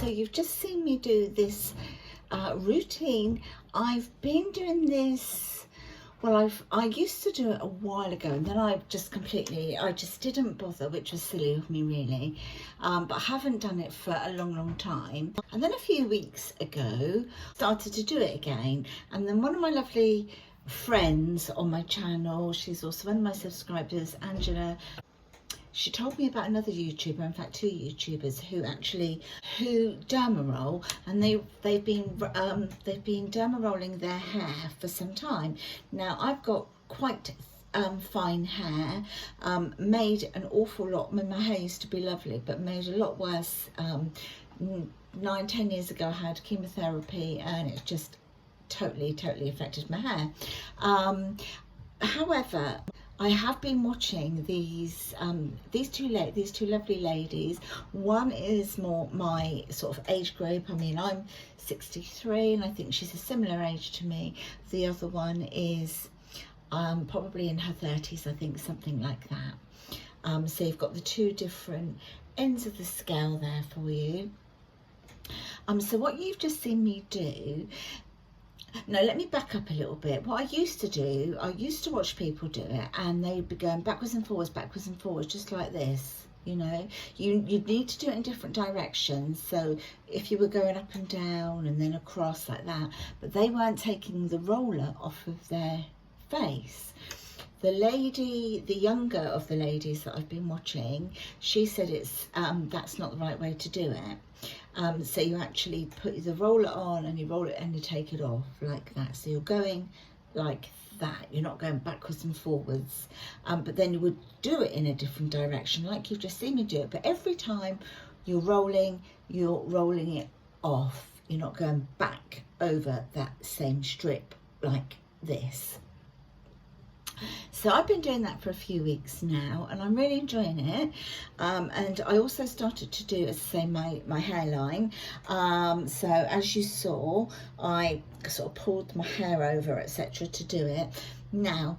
So you've just seen me do this routine. I've been doing this, well, I used to do it a while ago, and then I just didn't bother, which was silly of me really, but I haven't done it for a long time. And then a few weeks ago started to do it again, and then one of my lovely friends on my channel, she's also one of my subscribers, Angela, she told me about another YouTuber, in fact 2 YouTubers who derma-roll, and they've been derma-rolling their hair for some time. Now I've got quite fine hair, made an awful lot. I mean, my hair used to be lovely, but made a lot worse. 9-10 years ago I had chemotherapy, and it just totally affected my hair. However, I have been watching these two lovely ladies. One is more my sort of age group. I mean, I'm 63 and I think she's a similar age to me. The other one is probably in her 30s, I think, something like that. So you've got the two different ends of the scale there for you. So what you've just seen me do, now let me back up a little bit. What I used to do, I used to watch people do it, and they'd be going backwards and forwards, just like this. You know, you'd need to do it in different directions. So if you were going up and down and then across like that, but they weren't taking the roller off of their face. The lady, the younger of the ladies that I've been watching, she said it's that's not the right way to do it. So you actually put the roller on and you roll it and you take it off like that. So you're going like that, you're not going backwards and forwards, but then you would do it in a different direction like you've just seen me do it. But every time you're rolling it off. You're not going back over that same strip like this. So I've been doing that for a few weeks now, and I'm really enjoying it. And I also started to do, as I say, my hairline. So as you saw, I sort of pulled my hair over, etc., to do it. Now,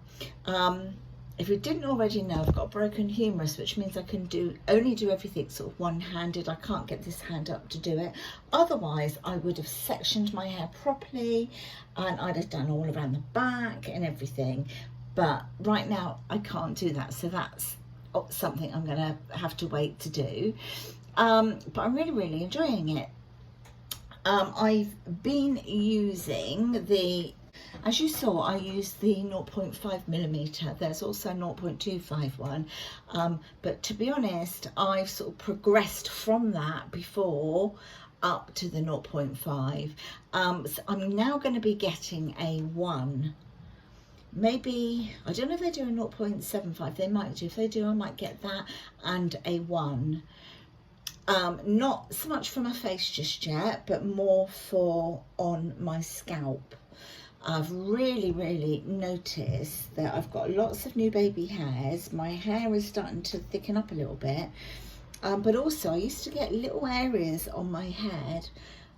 if you didn't already know, I've got a broken humerus, which means I can only do everything sort of one-handed. I can't get this hand up to do it. Otherwise, I would have sectioned my hair properly, and I'd have done all around the back and everything. But right now I can't do that, so that's something I'm gonna have to wait to do. But I'm really enjoying it. I've been using as you saw, I used the 0.5mm. There's also 0.25 one, but to be honest, I've sort of progressed from that before up to the 0.5. So I'm now going to be getting a 1. Maybe, I don't know if they do a 0.75, they might do. If they do, I might get that and a 1. Not so much for my face just yet, but more for on my scalp. I've really noticed that I've got lots of new baby hairs. My hair is starting to thicken up a little bit, but also I used to get little areas on my head,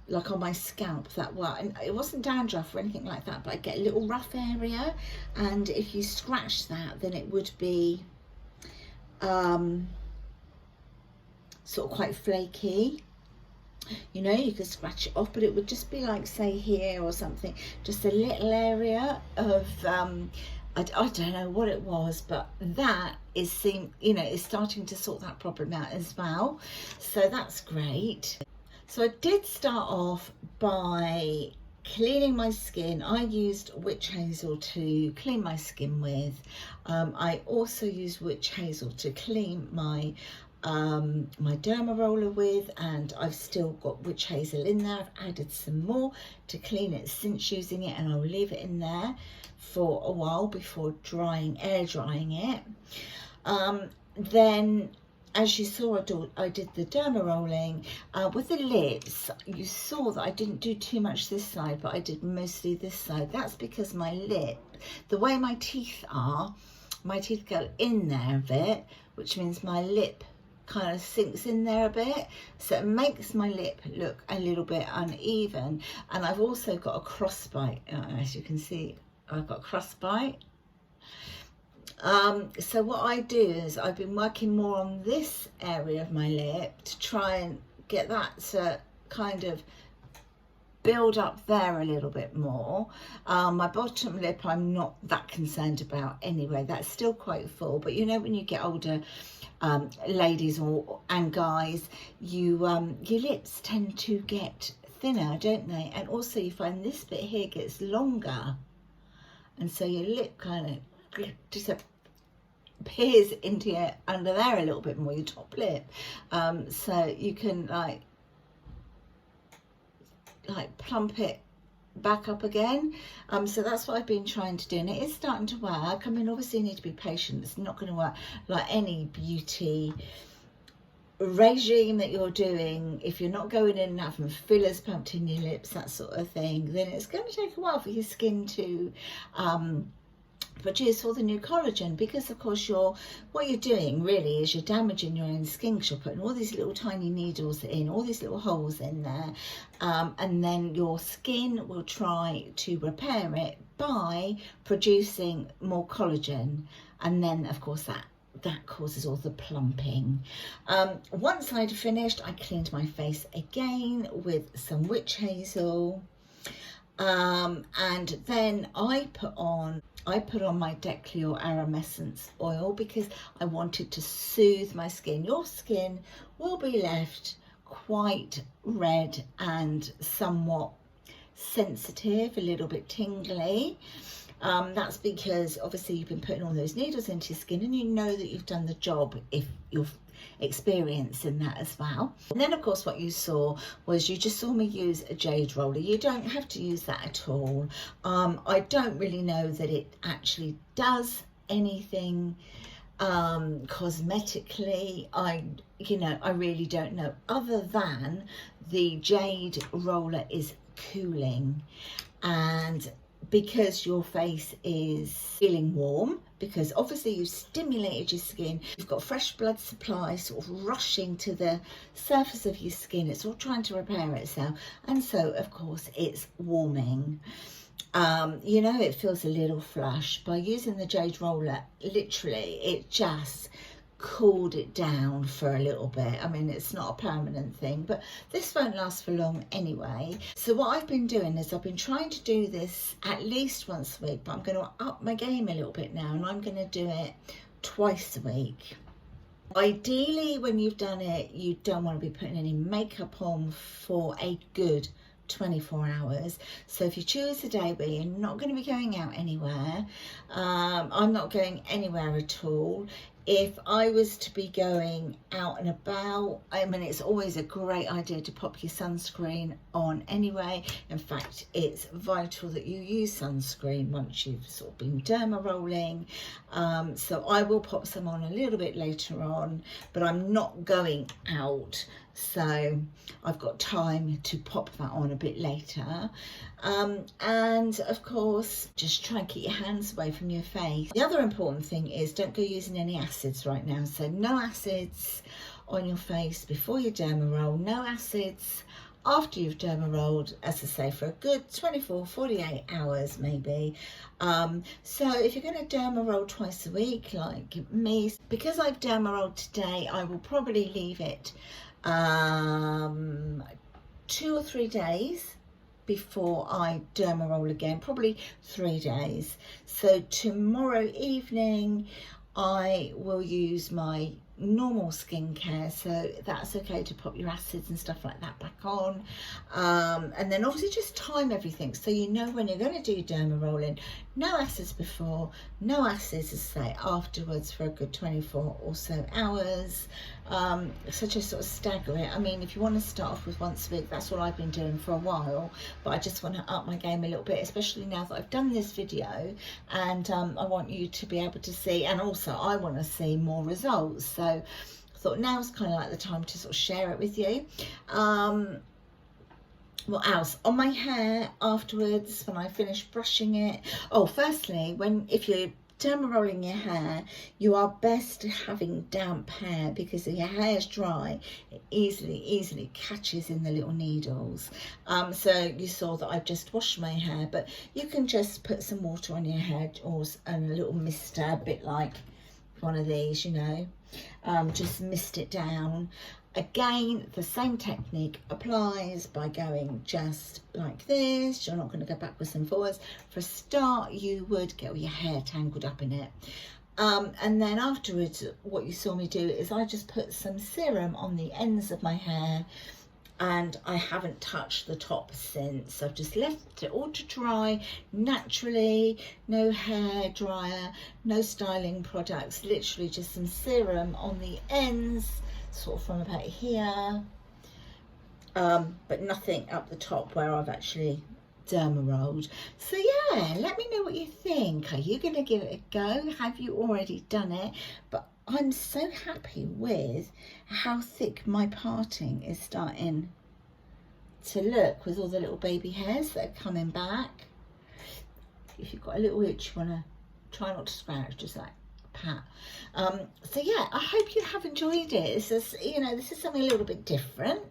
like on my scalp, that were, and it wasn't dandruff or anything like that, but I get a little rough area, and if you scratch that, then it would be sort of quite flaky. You know, you could scratch it off, but it would just be like, say, here or something, just a little area of I don't know what it was, but that is starting to sort that problem out as well, so that's great. So I did start off by cleaning my skin. I used witch hazel to clean my skin with. I also used witch hazel to clean my my derma roller with, and I've still got witch hazel in there. I've added some more to clean it since using it, and I'll leave it in there for a while before air drying it. Then, as you saw, I did the derma rolling with the lips. You saw that I didn't do too much this side, but I did mostly this side. That's because my lip, the way my teeth are, my teeth go in there a bit, which means my lip kind of sinks in there a bit, so it makes my lip look a little bit uneven. And I've also got a crossbite, as you can see, I've got crossbite. So what I do is I've been working more on this area of my lip to try and get that to kind of build up there a little bit more. My bottom lip I'm not that concerned about anyway, that's still quite full, but you know when you get older, ladies and guys, your lips tend to get thinner, don't they? And also you find this bit here gets longer, and so your lip kind of disappears into under there a little bit more, your top lip, so you can like plump it back up again. So that's what I've been trying to do, and it is starting to work. I mean, obviously you need to be patient. It's not going to work like any beauty regime that you're doing. If you're not going in and having fillers pumped in your lips, that sort of thing, then it's going to take a while for your skin to produce all the new collagen, because of course what you're doing really is you're damaging your own skin, because you're putting all these little tiny needles in, all these little holes in there, and then your skin will try to repair it by producing more collagen, and then of course that causes all the plumping. Once I'd finished, I cleaned my face again with some witch hazel, and then I put on my Decleor Aromescence oil because I wanted to soothe my skin. Your skin will be left quite red and somewhat sensitive, a little bit tingly. That's because obviously you've been putting all those needles into your skin, and you know that you've done the job if you're experiencing that as well. And then of course what you saw was, you just saw me use a jade roller. You don't have to use that at all. I don't really know that it actually does anything cosmetically. I really don't know, other than the jade roller is cooling, and because your face is feeling warm, because obviously you've stimulated your skin, you've got fresh blood supply sort of rushing to the surface of your skin, it's all trying to repair itself, and so of course it's warming. It feels a little flush. By using the jade roller, literally it just cooled it down for a little bit. I mean, it's not a permanent thing, but this won't last for long anyway. So what I've been doing is I've been trying to do this at least once a week, but I'm going to up my game a little bit now, and I'm going to do it twice a week. Ideally, when you've done it, you don't want to be putting any makeup on for a good 24 hours. So if you choose a day where you're not going to be going out anywhere, I'm not going anywhere at all. If I was to be going out and about, I mean, it's always a great idea to pop your sunscreen on anyway. In fact, it's vital that you use sunscreen once you've sort of been derma-rolling. So I will pop some on a little bit later on, but I'm not going out, so I've got time to pop that on a bit later. And of course, just try and keep your hands away from your face. The other important thing is, don't go using any acids right now. So no acids on your face before you derma roll, no acids after you've derma rolled, as I say, for a good 24, 48 hours maybe. So if you're going to derma roll twice a week like me, because I've derma rolled today, I will probably leave it 2 or 3 days before I derma roll again, probably 3 days. So tomorrow evening I will use my normal skincare, so that's okay to pop your acids and stuff like that back on, and then obviously just time everything so you know when you're going to do derma rolling. No acids before, no acids, as I say, afterwards for a good 24 or so hours. So just sort of stagger it. I mean, if you want to start off with once a week, that's what I've been doing for a while, but I just want to up my game a little bit, especially now that I've done this video, and I want you to be able to see, and also I want to see more results. So I thought now's kind of like the time to sort of share it with you. What else? On my hair afterwards, when I finish brushing it. Oh, firstly, if you're derma rolling your hair, you are best having damp hair, because if your hair is dry, it easily catches in the little needles. So you saw that I've just washed my hair, but you can just put some water on your head, and a little mister, a bit like one of these, just mist it down. Again, the same technique applies by going just like this. You're not going to go backwards and forwards. For a start, you would get all your hair tangled up in it. And then afterwards, what you saw me do is I just put some serum on the ends of my hair, and I haven't touched the top since. I've just left it all to dry naturally, no hair dryer, no styling products, literally just some serum on the ends, sort of from about here, but nothing up the top where I've actually derma-rolled. So yeah, let me know what you think. Are you going to give it a go? Have you already done it? But I'm so happy with how thick my parting is starting to look, with all the little baby hairs that are coming back. If you've got a little itch, you want to try not to scratch, just like pat. So yeah, I hope you have enjoyed it. It's just, you know, this is something a little bit different,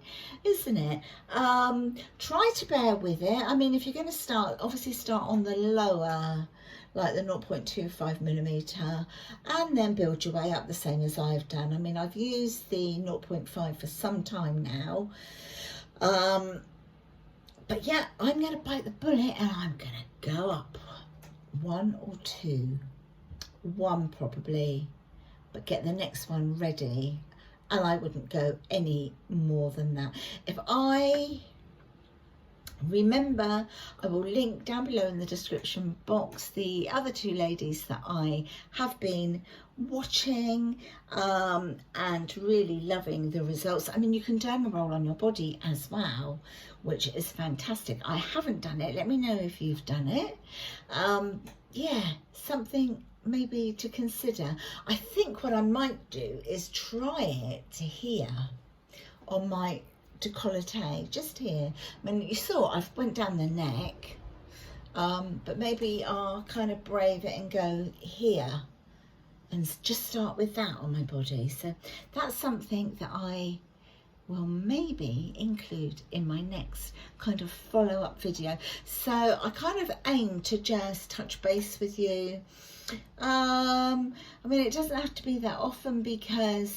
isn't it? Try to bear with it. I mean, if you're going to start, obviously start on the lower, like the 0.25mm, and then build your way up the same as I've done. I mean, I've used the 0.5 for some time now, but yeah, I'm going to bite the bullet and I'm going to go up 1 or 2, 1 probably, but get the next one ready, and I wouldn't go any more than that. If I remember, I will link down below in the description box the other 2 ladies that I have been watching and really loving the results. I mean, you can derma-roll on your body as well, which is fantastic. I haven't done it. Let me know if you've done it. Yeah, something maybe to consider. I think what I might do is try it here on my décolleté, just here. I mean, you saw I went down the neck, but maybe I'll kind of brave it and go here and just start with that on my body. So that's something that I will maybe include in my next kind of follow-up video. So I kind of aim to just touch base with you. I mean, it doesn't have to be that often because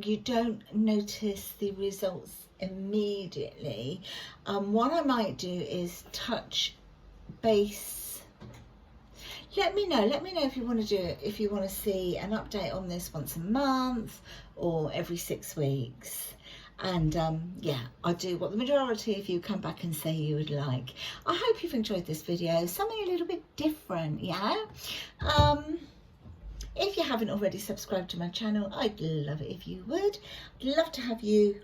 you don't notice the results immediately. What I might do is touch base. Let me know if you want to do it, if you want to see an update on this once a month or every 6 weeks. And yeah, I do what the majority of you come back and say you would like. I hope you've enjoyed this video, something a little bit different, yeah? If you haven't already subscribed to my channel, I'd love it if you would. I'd love to have you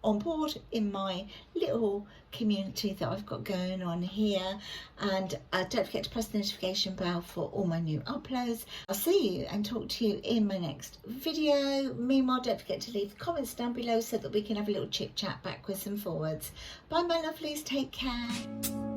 on board in my little community that I've got going on here, and don't forget to press the notification bell for all my new uploads. I'll see you and talk to you in my next video. Meanwhile, don't forget to leave comments down below so that we can have a little chit chat backwards and forwards. Bye my lovelies, take care.